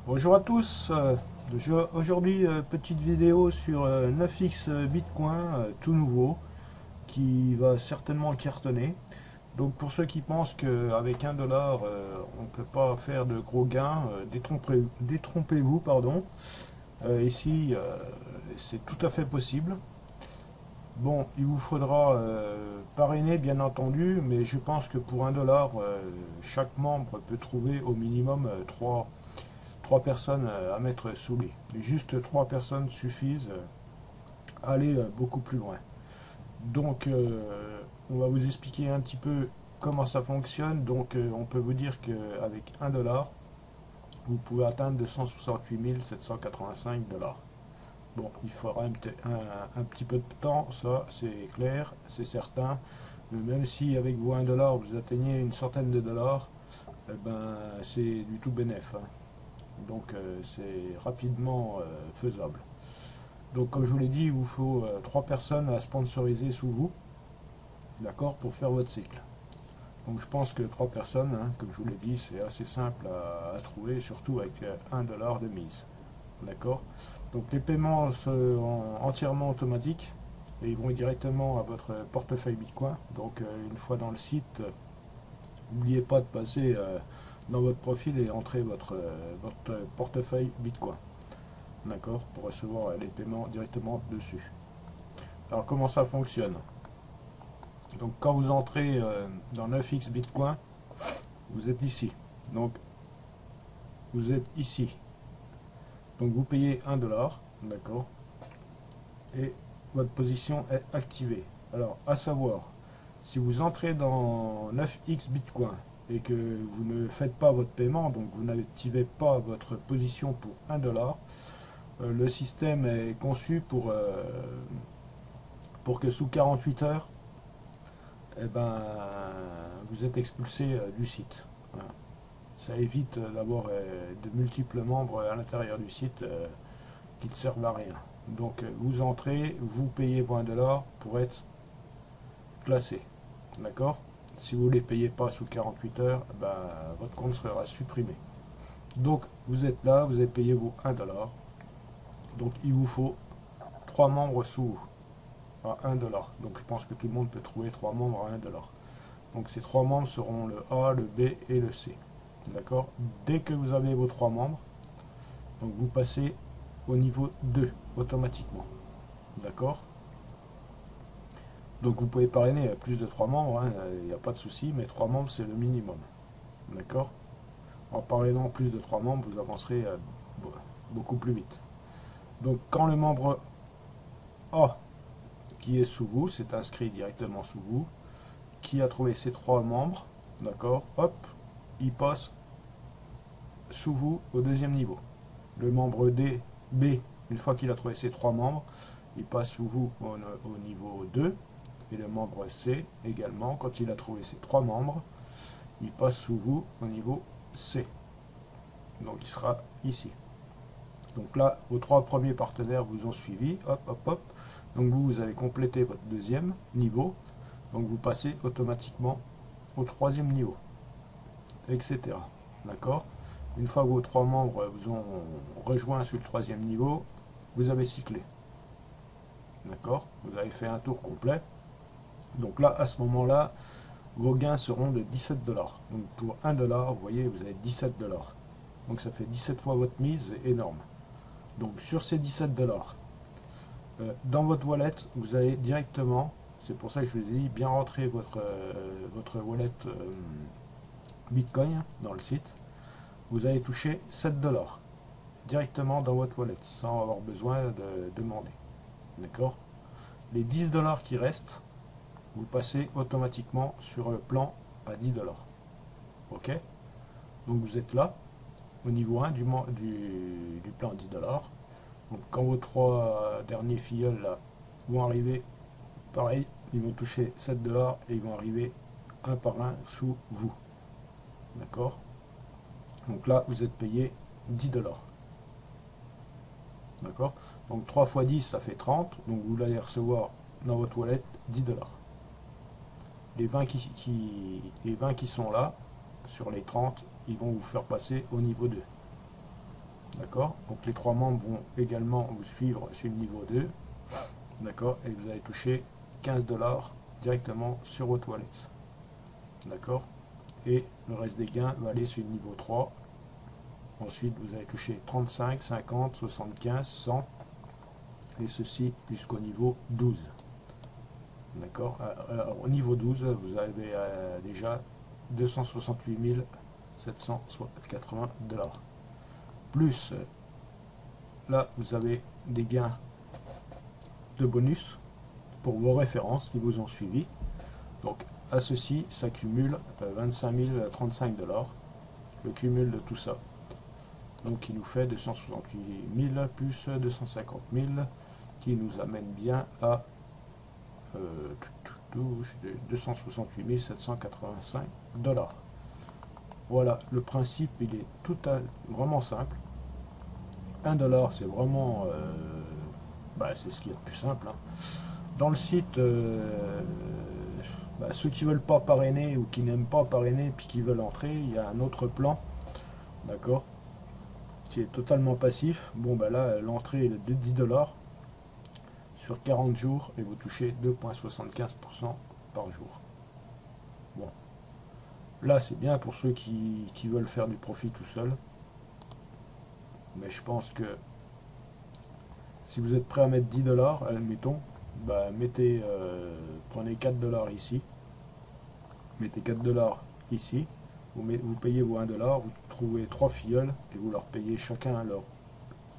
Bonjour à tous, aujourd'hui petite vidéo sur 9x Bitcoin tout nouveau qui va certainement cartonner. Donc pour ceux qui pensent qu'avec 1 dollar on ne peut pas faire de gros gains, détrompez-vous pardon. Ici c'est tout à fait possible. Bon, il vous faudra parrainer bien entendu, mais je pense que pour 1 dollar chaque membre peut trouver au minimum 3 personnes à mettre sous lui. Juste 3 personnes suffisent à aller beaucoup plus loin. Donc, on va vous expliquer un petit peu comment ça fonctionne. Donc, on peut vous dire qu'avec 1 dollar, vous pouvez atteindre 268 785 dollars. Bon, il faudra un petit peu de temps, ça c'est clair, c'est certain. Mais même si avec vos 1 dollar, vous atteignez une centaine de dollars, eh ben, c'est du tout bénéf, hein. Donc c'est rapidement faisable. Donc comme je vous l'ai dit, il vous faut 3 personnes à sponsoriser sous vous, d'accord, pour faire votre cycle. Donc je pense que 3 personnes, hein, comme je vous l'ai dit, c'est assez simple à trouver, surtout avec 1 dollar de mise. D'accord. Donc les paiements sont entièrement automatiques et ils vont directement à votre portefeuille Bitcoin. Donc une fois dans le site, n'oubliez pas de passer dans votre profil et entrer votre portefeuille Bitcoin. D'accord, pour recevoir les paiements directement dessus. Alors comment ça fonctionne? Donc quand vous entrez dans 9x Bitcoin, vous êtes ici. Donc vous êtes ici. Donc vous payez 1 dollar, d'accord, et votre position est activée. Alors à savoir, si vous entrez dans 9x Bitcoin et que vous ne faites pas votre paiement, donc vous n'activez pas votre position pour 1 dollar, le système est conçu pour que sous 48 heures, eh ben, vous êtes expulsé du site. Voilà. Ça évite d'avoir de multiples membres à l'intérieur du site qui ne servent à rien. Donc vous entrez, vous payez pour 1 dollar pour être classé. D'accord. Si vous ne les payez pas sous 48 heures, ben, votre compte sera supprimé. Donc vous êtes là, vous avez payé vos 1 dollar. Donc il vous faut 3 membres sous à 1 dollar. Donc je pense que tout le monde peut trouver 3 membres à 1 dollar. Donc ces 3 membres seront le A, le B et le C. D'accord. Dès que vous avez vos 3 membres, donc vous passez au niveau 2 automatiquement. D'accord. Donc vous pouvez parrainer plus de 3 membres, hein, il n'y a pas de souci, mais 3 membres c'est le minimum. D'accord. En parrainant plus de 3 membres, vous avancerez beaucoup plus vite. Donc quand le membre A qui est sous vous, c'est inscrit directement sous vous, qui a trouvé ces 3 membres, d'accord, hop, il passe sous vous au deuxième niveau. Le membre B, une fois qu'il a trouvé ses 3 membres, il passe sous vous au niveau 2. Et le membre C également, quand il a trouvé ses 3 membres, il passe sous vous au niveau C. Donc il sera ici. Donc là, vos 3 premiers partenaires vous ont suivi, hop, hop, hop. Donc vous allez compléter votre deuxième niveau. Donc vous passez automatiquement au troisième niveau, etc. D'accord. Une fois que vos 3 membres vous ont rejoint sur le troisième niveau, vous avez cyclé. D'accord. Vous avez fait un tour complet. Donc là, à ce moment-là, vos gains seront de 17 dollars. Donc pour 1 dollar, vous voyez, vous avez 17 dollars. Donc ça fait 17 fois votre mise, c'est énorme. Donc sur ces 17 dollars, dans votre wallet, vous allez directement, c'est pour ça que je vous ai dit, bien rentrer votre wallet Bitcoin dans le site, vous allez toucher 7 dollars directement dans votre wallet, sans avoir besoin de demander. D'accord. Les 10 dollars qui restent, vous passez automatiquement sur le plan à 10 dollars. Ok. Donc vous êtes là, au niveau 1 du plan à 10 dollars. Donc quand vos 3 derniers filleuls là vont arriver, pareil, ils vont toucher 7 dollars et ils vont arriver un par un sous vous. D'accord. Donc là, vous êtes payé 10 dollars. D'accord. Donc 3 fois 10, ça fait 30. Donc vous allez recevoir dans votre wallet 10 dollars. Les 20 qui sont là, sur les 30, ils vont vous faire passer au niveau 2. D'accord? Donc les 3 membres vont également vous suivre sur le niveau 2. D'accord? Et vous allez toucher 15 $ directement sur votre wallet. D'accord? Et le reste des gains va aller sur le niveau 3. Ensuite, vous allez toucher 35, 50, 75, 100. Et ceci jusqu'au niveau 12. D'accord? Alors, au niveau 12, vous avez déjà 268 780 $. Plus, là, vous avez des gains de bonus pour vos références qui vous ont suivi. Donc, à ceci s'accumule 25 035 $. Le cumul de tout ça. Donc, il nous fait 268 000 plus 250 000 qui nous amène bien à 268 785 $. Voilà, le principe, il est vraiment simple. 1 $, c'est vraiment c'est ce qui est le plus simple, hein. Dans le site, ceux qui veulent pas parrainer ou qui n'aiment pas parrainer puis qui veulent entrer, il y a un autre plan, d'accord, qui est totalement passif. Bon, là, l'entrée est de 10 $ sur 40 jours et vous touchez 2,75% par jour. Bon, là, c'est bien pour ceux qui veulent faire du profit tout seul. Mais je pense que si vous êtes prêt à mettre 10 $, admettons, prenez 4 $ ici, mettez 4 $ ici, vous payez vos 1 $, vous trouvez 3 filleuls et vous leur payez chacun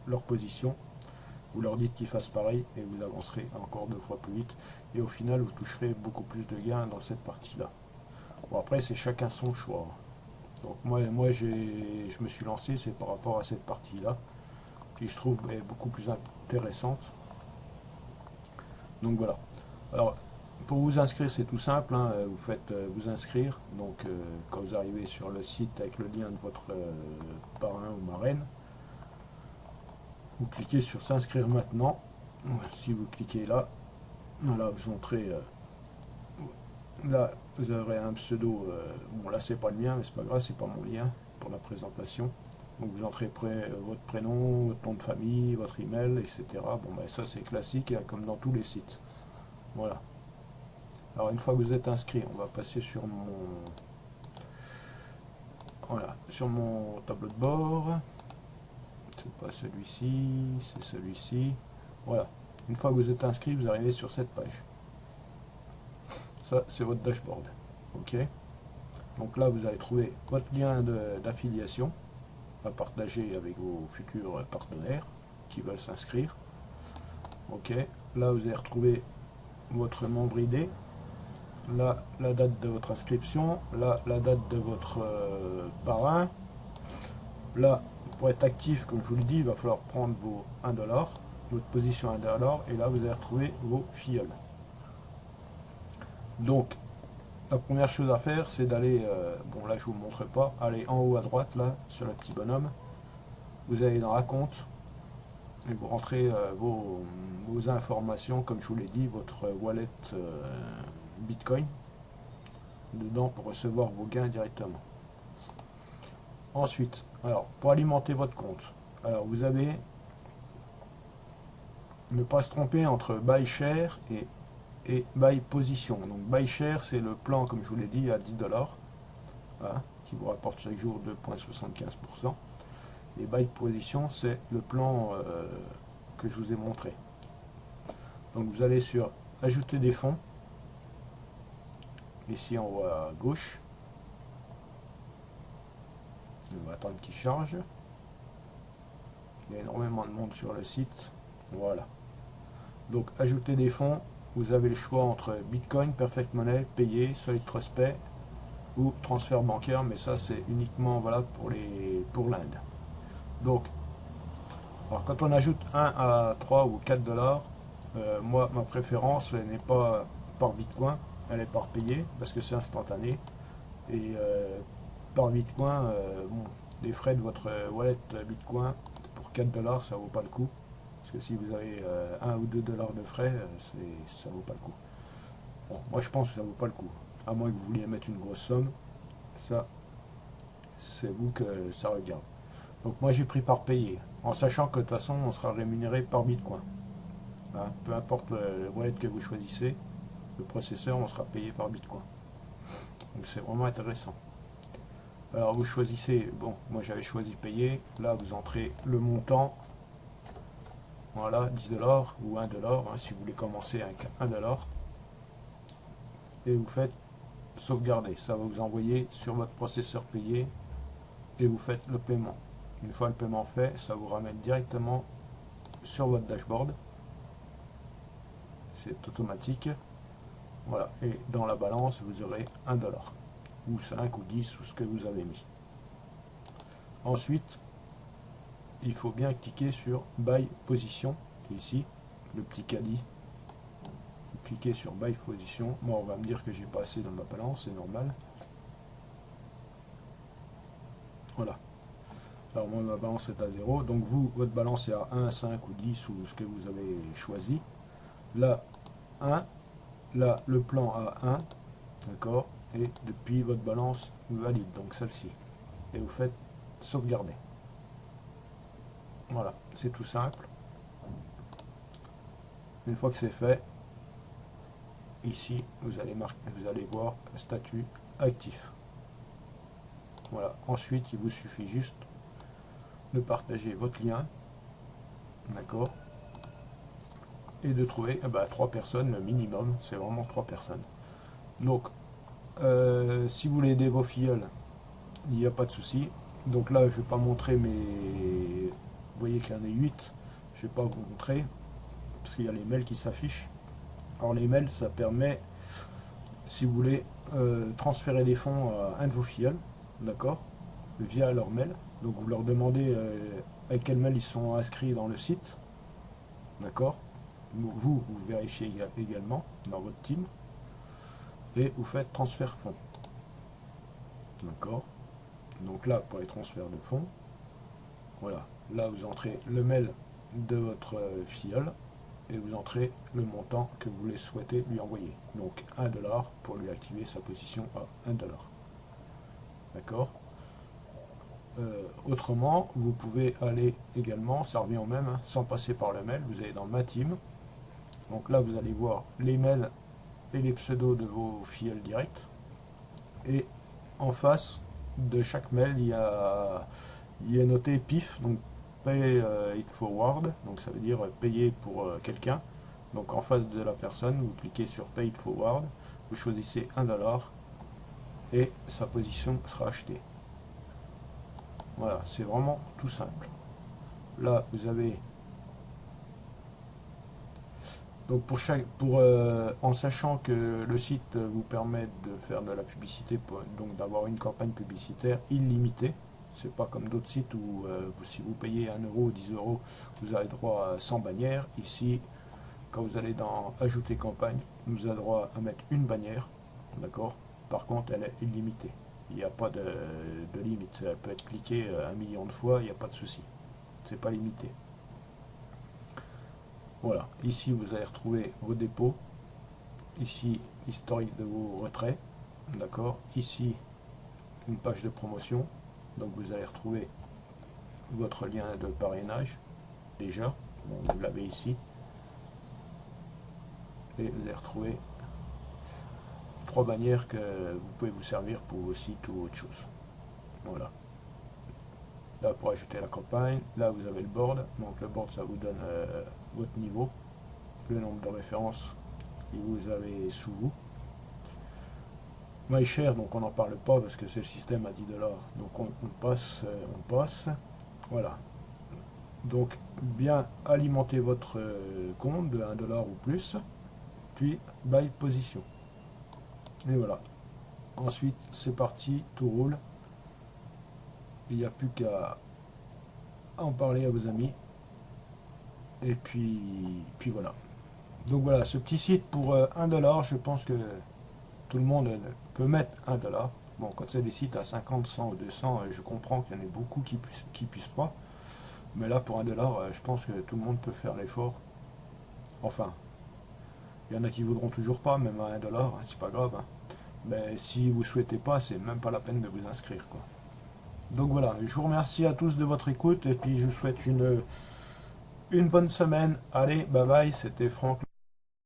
leur position, vous leur dites qu'ils fassent pareil et vous avancerez encore 2 fois plus vite et au final vous toucherez beaucoup plus de gains dans cette partie-là. Bon, après c'est chacun son choix. Donc moi je me suis lancé, c'est par rapport à cette partie-là qui je trouve est beaucoup plus intéressante. Donc voilà. Alors pour vous inscrire c'est tout simple, hein. Vous faites vous inscrire, donc quand vous arrivez sur le site avec le lien de votre parrain ou marraine, vous cliquez sur s'inscrire maintenant. Si vous cliquez là, voilà, vous entrez là, vous aurez un pseudo, bon là c'est pas le mien mais c'est pas grave, c'est pas mon lien pour la présentation. Donc vous entrez votre prénom, votre nom de famille, votre email, etc. Bon ça c'est classique, hein, comme dans tous les sites. Voilà. Alors une fois que vous êtes inscrit, on va passer sur mon tableau de bord. C'est pas celui-ci, c'est celui-ci. Voilà. Une fois que vous êtes inscrit, vous arrivez sur cette page. Ça, c'est votre dashboard. OK? Donc là, vous allez trouver votre lien d'affiliation à partager avec vos futurs partenaires qui veulent s'inscrire. OK? Là, vous allez retrouver votre membre ID. Là, la date de votre inscription. Là, la date de votre parrain. Là, pour être actif, comme je vous le dis, il va falloir prendre vos 1 $, votre position 1 $, et là, vous allez retrouver vos filleuls. Donc, la première chose à faire, c'est d'aller, bon là je vous montre pas, aller en haut à droite, là, sur le petit bonhomme. Vous allez dans Raconte, et vous rentrez vos informations, comme je vous l'ai dit, votre wallet Bitcoin, dedans pour recevoir vos gains directement. Ensuite, alors, pour alimenter votre compte, alors vous avez, ne pas se tromper entre Buy Share et Buy Position. Donc Buy Share, c'est le plan, comme je vous l'ai dit, à 10 $, hein, qui vous rapporte chaque jour 2,75%. Et Buy Position, c'est le plan que je vous ai montré. Donc vous allez sur Ajouter des fonds, ici en haut à gauche. On va attendre qu'il charge. Il y a énormément de monde sur le site. Voilà. Donc ajouter des fonds, vous avez le choix entre Bitcoin, Perfect Money, Payer, Solid Trust Pay ou transfert bancaire, mais ça c'est uniquement valable pour l'Inde. Donc, alors quand on ajoute 1 à 3 ou 4 $, moi ma préférence n'est pas par Bitcoin, elle est par Payer parce que c'est instantané. Et par Bitcoin, bon, les frais de votre wallet Bitcoin pour 4 $, ça vaut pas le coup. Parce que si vous avez 1 ou 2 $ de frais, ça vaut pas le coup. Bon, moi je pense que ça vaut pas le coup. À moins que vous vouliez mettre une grosse somme, ça, c'est vous que ça regarde. Donc moi j'ai pris par payé, en sachant que de toute façon on sera rémunéré par Bitcoin. Hein, peu importe le wallet que vous choisissez, le processeur, on sera payé par Bitcoin. Donc c'est vraiment intéressant. Alors vous choisissez, bon, moi j'avais choisi payer, là vous entrez le montant, voilà, 10 $ ou 1 $, hein, si vous voulez commencer avec 1 $, et vous faites sauvegarder. Ça va vous envoyer sur votre processeur payé et vous faites le paiement. Une fois le paiement fait, ça vous ramène directement sur votre dashboard. C'est automatique. Voilà, et dans la balance, vous aurez 1 $, ou 5 ou 10, ou ce que vous avez mis. Ensuite, il faut bien cliquer sur Buy Position, ici, le petit caddie. Vous cliquez sur Buy Position. Moi, on va me dire que j'ai pas assez dans ma balance, c'est normal. Voilà. Alors moi, ma balance est à 0. Donc vous, votre balance est à 1, 5 ou 10, ou ce que vous avez choisi. Là, 1. Là, le plan à 1. D'accord. Et depuis votre balance valide, donc celle-ci. Et vous faites sauvegarder. Voilà, c'est tout simple. Une fois que c'est fait, ici, vous allez voir statut actif. Voilà. Ensuite, il vous suffit juste de partager votre lien, d'accord, et de trouver 3 personnes le minimum. C'est vraiment 3 personnes. Donc, si vous voulez aider vos filleuls, il n'y a pas de souci. Donc là, je ne vais pas montrer mes... Vous voyez qu'il y en a 8. Je ne vais pas vous montrer, parce qu'il y a les mails qui s'affichent. Alors les mails, ça permet, si vous voulez, transférer des fonds à un de vos filleuls, d'accord, via leur mail. Donc vous leur demandez avec quel mail ils sont inscrits dans le site, d'accord. Vous vérifiez également dans votre team, et vous faites transfert fonds, d'accord. Donc là, pour les transferts de fonds, voilà, là vous entrez le mail de votre filleul, et vous entrez le montant que vous souhaitez lui envoyer. Donc 1 $ pour lui activer sa position à 1 $. D'accord. Autrement, vous pouvez aller également, ça revient au même, hein, sans passer par le mail, vous allez dans ma team. Donc là, vous allez voir les mails et les pseudos de vos filleuls directs. Et en face de chaque mail, il y a noté PIF, donc Pay it forward, donc ça veut dire payer pour quelqu'un. Donc en face de la personne, vous cliquez sur Pay it forward, vous choisissez 1 $ et sa position sera achetée. Voilà, c'est vraiment tout simple. Là, vous avez donc en sachant que le site vous permet de faire de la publicité, donc d'avoir une campagne publicitaire illimitée. C'est pas comme d'autres sites où si vous payez 1 € ou 10 €, vous avez droit à 100 bannières. Ici, quand vous allez dans Ajouter campagne, vous avez droit à mettre une bannière, d'accord. Par contre, elle est illimitée. Il n'y a pas de limite. Elle peut être cliquée 1 million de fois, il n'y a pas de souci. C'est pas limité. Voilà. Ici, vous allez retrouver vos dépôts. Ici, historique de vos retraits. D'accord. Ici, une page de promotion. Donc, vous allez retrouver votre lien de parrainage. Déjà, bon, vous l'avez ici. Et vous allez retrouver 3 bannières que vous pouvez vous servir pour vos sites ou autre chose. Voilà. Là, pour ajouter la campagne, là vous avez le board. Donc le board, ça vous donne votre niveau, le nombre de références que vous avez sous vous. MyShare, donc on n'en parle pas parce que c'est le système à 10 $. Donc on passe. Voilà. Donc bien alimenter votre compte de 1 $ ou plus, puis buy position. Et voilà. Ensuite, c'est parti, tout roule. Il n'y a plus qu'à en parler à vos amis. Et puis voilà. Donc voilà, ce petit site pour 1 $, je pense que tout le monde peut mettre 1 $. Bon, quand c'est des sites à 50, 100 ou 200, je comprends qu'il y en ait beaucoup qui puissent pas. Mais là, pour 1 $, je pense que tout le monde peut faire l'effort. Enfin, il y en a qui voudront toujours pas, même à 1 $, hein, c'est pas grave. Hein. Mais si vous souhaitez pas, c'est même pas la peine de vous inscrire, quoi. Donc voilà, je vous remercie à tous de votre écoute et puis je vous souhaite une bonne semaine. Allez, bye bye, c'était Franck.